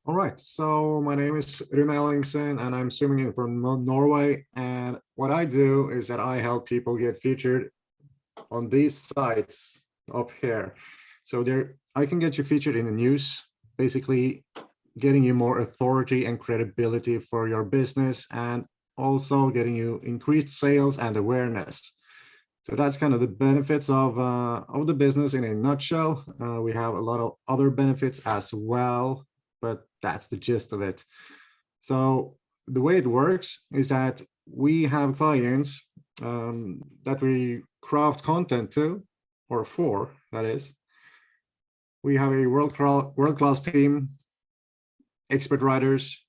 All right, so my name is Rune Ellingsen and I'm zooming in from Norway. And what I do is that I help people get featured on these sites up here. So I can get you featured in the news, basically getting you more authority and credibility for your business, and also getting you increased sales and awareness. So that's kind of the benefits of the business in a nutshell. We have a lot of other benefits as well, but that's the gist of it. So the way it works is that we have clients that we craft content to, or for, that is. We have a world-class team, expert writers,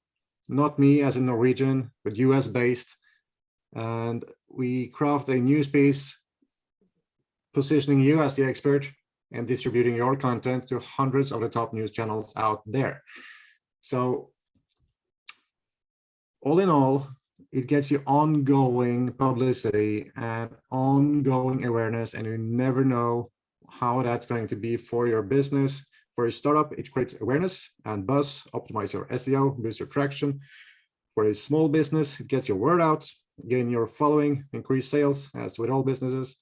not me as a Norwegian, but US based. And we craft a news piece positioning you as the expert and distributing your content to hundreds of the top news channels out there. So all in all, it gets you ongoing publicity and ongoing awareness, and you never know how that's going to be for your business. For a startup, it creates awareness and buzz, optimize your SEO, boost your traction. For a small business, it gets your word out, gain your following, increase sales, as with all businesses.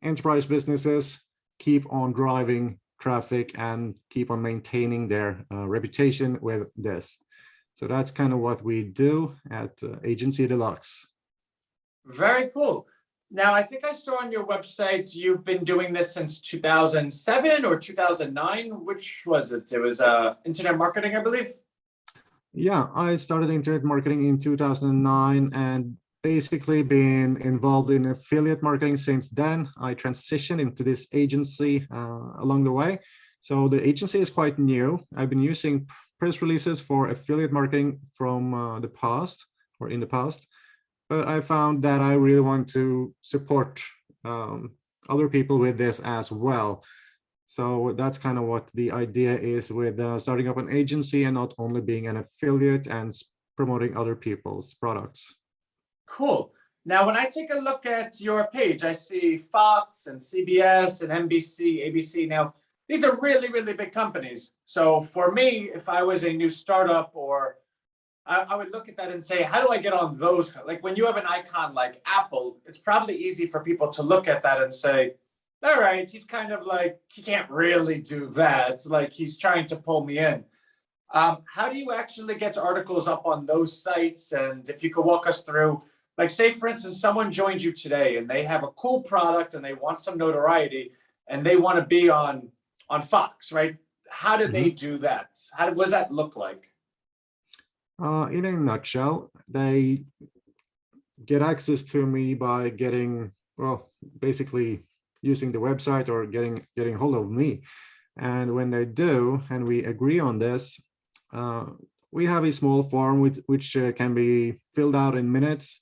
Enterprise businesses keep on driving traffic and keep on maintaining their reputation with this. So that's kind of what we do at Agency Deluxe. Very cool. Now, I think I saw on your website you've been doing this since 2007 or 2009. Which was it? It was internet marketing, I believe. Yeah, I started internet marketing in 2009 and basically been involved in affiliate marketing since then. I transitioned into this agency along the way. So the agency is quite new. I've been using press releases for affiliate marketing from the past, or in the past, but I found that I really want to support other people with this as well. So that's kind of what the idea is with starting up an agency and not only being an affiliate and promoting other people's products. Cool. Now, when I take a look at your page, I see Fox and CBS and NBC, ABC. Now, these are really, really big companies. So for me, if I was a new startup, or I would look at that and say, how do I get on those? Like when you have an icon like Apple, it's probably easy for people to look at that and say, all right, he's kind of like, he can't really do that. Like he's trying to pull me in. How do you actually get articles up on those sites? And if you could walk us through, like say, for instance, someone joined you today and they have a cool product and they want some notoriety and they want to be on Fox, right? How did they do that? What does that look like? In a nutshell, they get access to me by getting, well, basically using the website or getting hold of me. And when they do, and we agree on this, we have a small form which can be filled out in minutes.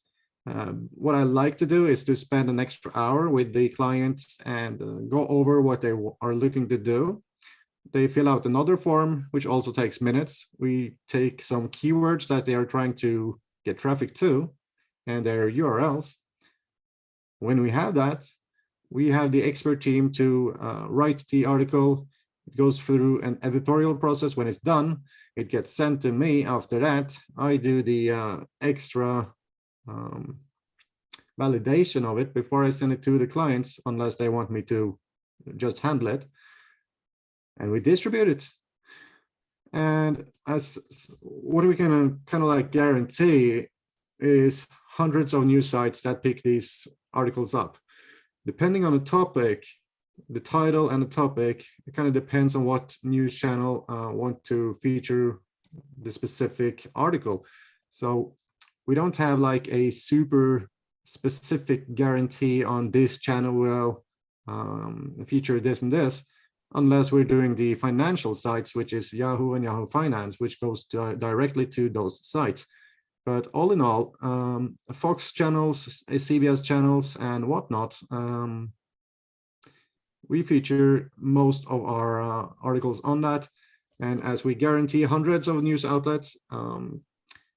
What I like to do is to spend an extra hour with the clients and go over what they are looking to do. They fill out another form, which also takes minutes. We take some keywords that they are trying to get traffic to and their URLs. When we have that, we have the expert team to write the article. It goes through an editorial process. When it's done, it gets sent to me. After that, I do the extra validation of it before I send it to the clients, unless they want me to just handle it. And we distribute it. And as what we can kind of like guarantee is hundreds of news sites that pick these articles up. Depending on the topic, the title and the topic, it kind of depends on what news channel want to feature the specific article. So we don't have like a super specific guarantee on this channel will feature this and this, unless we're doing the financial sites, which is Yahoo and Yahoo Finance, which goes directly to those sites. But all in all, Fox channels, CBS channels, and whatnot, we feature most of our articles on that. And as we guarantee hundreds of news outlets,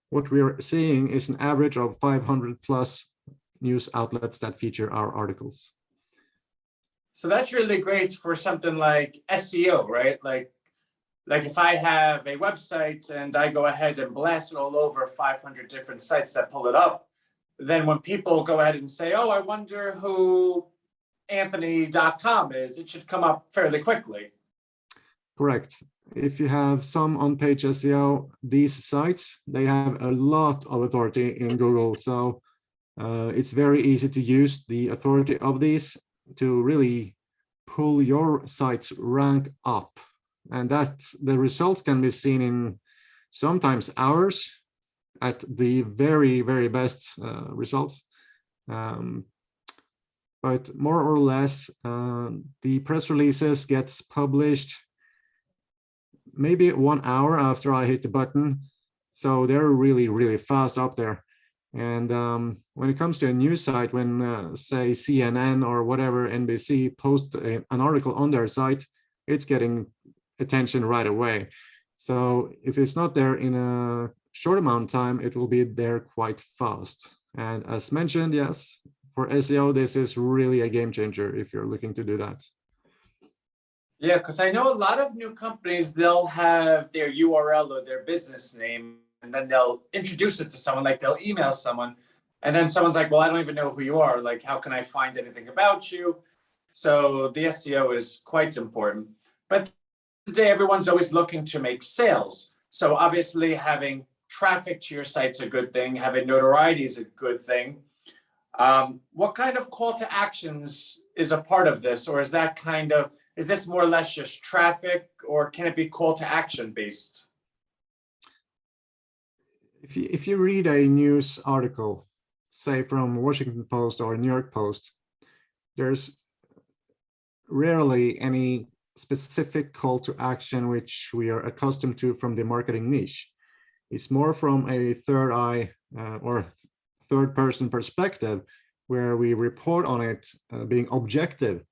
what we're seeing is an average of 500 plus news outlets that feature our articles. So that's really great for something like SEO, right? Like like if I have a website and I go ahead and blast it all over 500 different sites that pull it up, then when people go ahead and say, oh, I wonder who Anthony.com is, it should come up fairly quickly. Correct. If you have some on-page SEO, these sites, they have a lot of authority in Google. So it's very easy to use the authority of these to really pull your site's rank up. And the results can be seen in sometimes hours at the very, very best results. But more or less, the press releases gets published maybe 1 hour after I hit the button. So they're really, really fast up there. And when it comes to a news site, when say CNN or whatever, NBC post an article on their site, it's getting attention right away. So if it's not there in a short amount of time, it will be there quite fast. And as mentioned, yes, for SEO, this is really a game changer if you're looking to do that. Yeah, because I know a lot of new companies, they'll have their URL or their business name, and then they'll introduce it to someone, like they'll email someone, and then someone's like, well, I don't even know who you are. Like, how can I find anything about you? So the SEO is quite important. But today, everyone's always looking to make sales. So obviously, having traffic to your site's a good thing. Having notoriety is a good thing. What kind of call to actions is a part of this? Or is that kind of, is this more or less just traffic, or can it be call to action based? If you read a news article, say from Washington Post or New York Post, there's rarely any specific call to action which we are accustomed to from the marketing niche. It's more from a third eye or third person perspective, where we report on it being objective.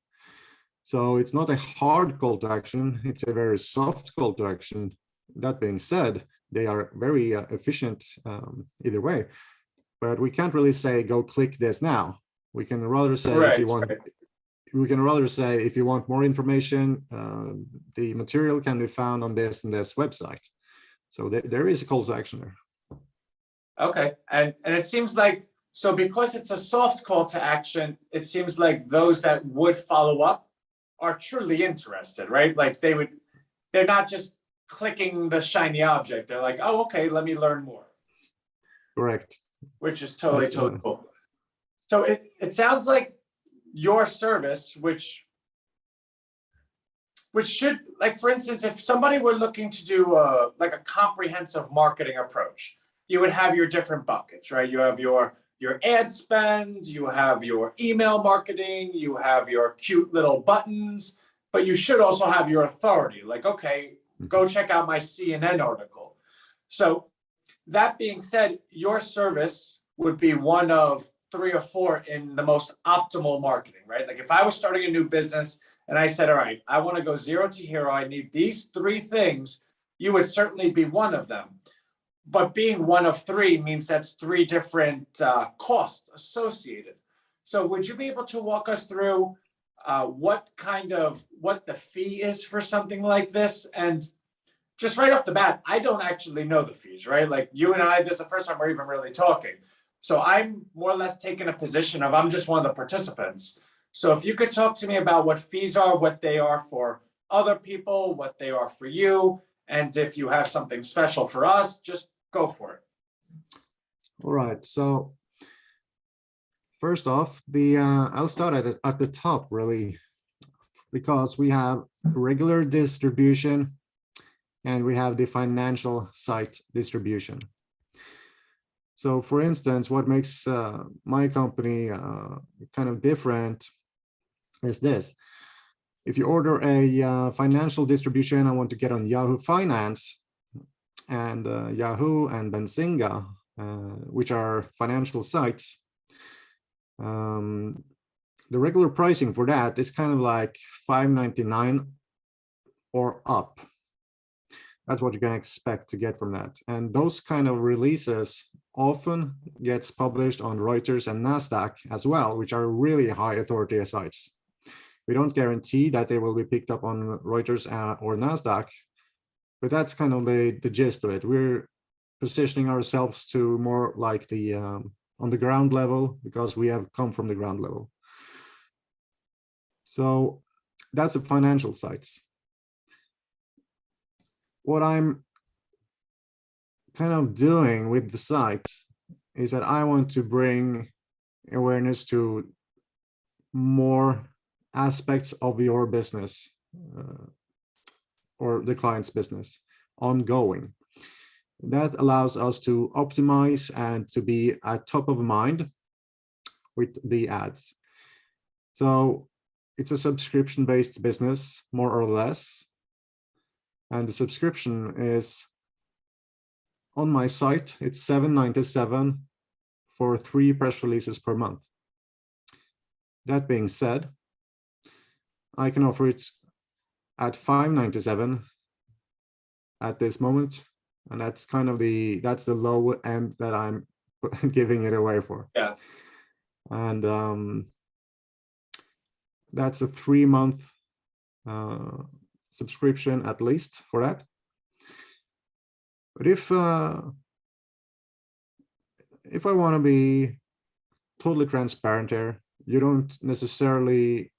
So it's not a hard call to action, it's a very soft call to action. That being said, they are very efficient either way, but we can't really say, go click this now. We can rather say, if you want, we can rather say, if you want more information, the material can be found on this and this website. So there is a call to action there. Okay, and it seems like, so because it's a soft call to action, it seems like those that would follow up are truly interested, right? Like they're not just clicking the shiny object. They're like, oh, okay, let me learn more. Correct. Which is totally cool. So it sounds like your service, which should, like, for instance, if somebody were looking to do like a comprehensive marketing approach, you would have your different buckets, right? You have your ad spend, you have your email marketing, you have your cute little buttons, but you should also have your authority. Like, okay, go check out my CNN article. So that being said, your service would be one of 3 or 4 in the most optimal marketing, right? Like if I was starting a new business and I said, all right, I want to go 0 to hero, I need these 3 things, you would certainly be one of them. But being one of 3 means that's 3 different costs associated. So would you be able to walk us through what the fee is for something like this? And just right off the bat, I don't actually know the fees, right? Like you and I, this is the first time we're even really talking. So I'm more or less taking a position of, I'm just one of the participants. So if you could talk to me about what fees are, what they are for other people, what they are for you, and if you have something special for us, just go for it. All right. So first off, I'll start at the top, really, because we have regular distribution and we have the financial site distribution. So for instance, what makes my company kind of different is this. If you order a financial distribution, I want to get on Yahoo Finance, and Yahoo and Benzinga, which are financial sites, the regular pricing for that is kind of like $5.99 or up. That's what you can expect to get from that. And those kind of releases often gets published on Reuters and NASDAQ as well, which are really high authority sites. We don't guarantee that they will be picked up on Reuters or NASDAQ, but that's kind of the gist of it. We're positioning ourselves to more like the on the ground level, because we have come from the ground level. So that's the financial sites. What I'm kind of doing with the site is that I want to bring awareness to more aspects of your business or the client's business ongoing. That allows us to optimize and to be at top of mind with the ads. So it's a subscription-based business, more or less. And the subscription is on my site, it's $7.97 for 3 press releases per month. That being said, I can offer it at $5.97 at this moment, and that's kind of that's the low end that I'm giving it away for. Yeah. And that's a 3-month subscription at least for that. But if I want to be totally transparent here, you don't necessarily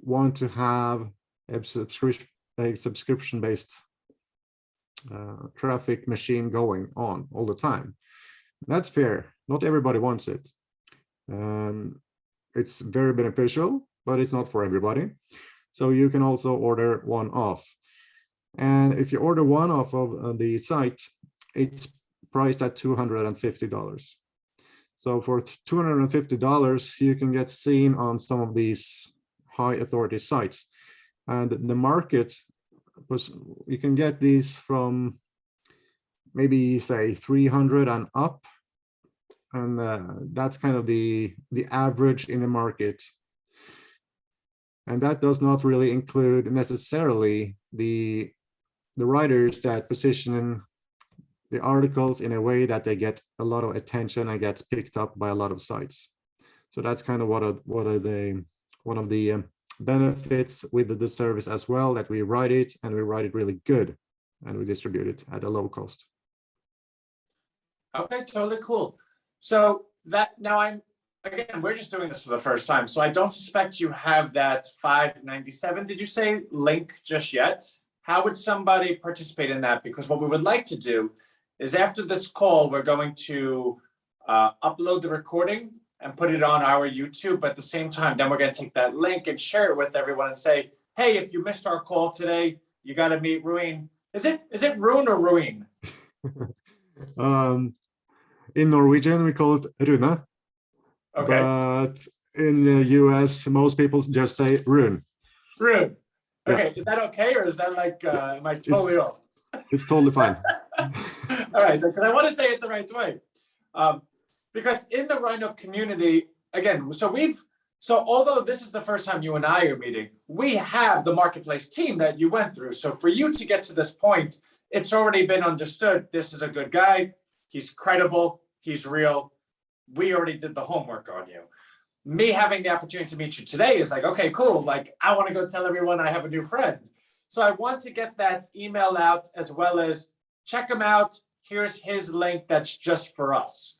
want to have a subscription-based traffic machine going on all the time. That's fair. Not everybody wants it. It's very beneficial, but it's not for everybody. So you can also order one off. And if you order one off of the site, it's priced at $250. So for $250, you can get seen on some of these high authority sites. And the market was, you can get these from maybe say 300 and up. And that's kind of the average in the market. And that does not really include necessarily the writers that position the articles in a way that they get a lot of attention and gets picked up by a lot of sites. So that's kind of one of the benefits with the service as well, that we write it and we write it really good and we distribute it at a low cost. Okay, totally cool. So that now again, we're just doing this for the first time, so I don't suspect you have that $5.97, did you say, link just yet? How would somebody participate in that? Because what we would like to do is after this call, we're going to upload the recording and put it on our YouTube. But at the same time, then we're going to take that link and share it with everyone and say, hey, if you missed our call today, you got to meet Rune. Is it Rune or Rune? In Norwegian, we call it Rune. Okay. But in the US, most people just say Rune. Rune. Okay, Yeah. Is that okay, or is that like, am I totally off? It's totally fine. All right, because I want to say it the right way. Because in the Rhino community, again, so although this is the first time you and I are meeting, we have the marketplace team that you went through. So for you to get to this point, it's already been understood. This is a good guy. He's credible. He's real. We already did the homework on you. Me having the opportunity to meet you today is like, okay, cool. Like, I want to go tell everyone I have a new friend. So I want to get that email out, as well as check him out. Here's his link that's just for us.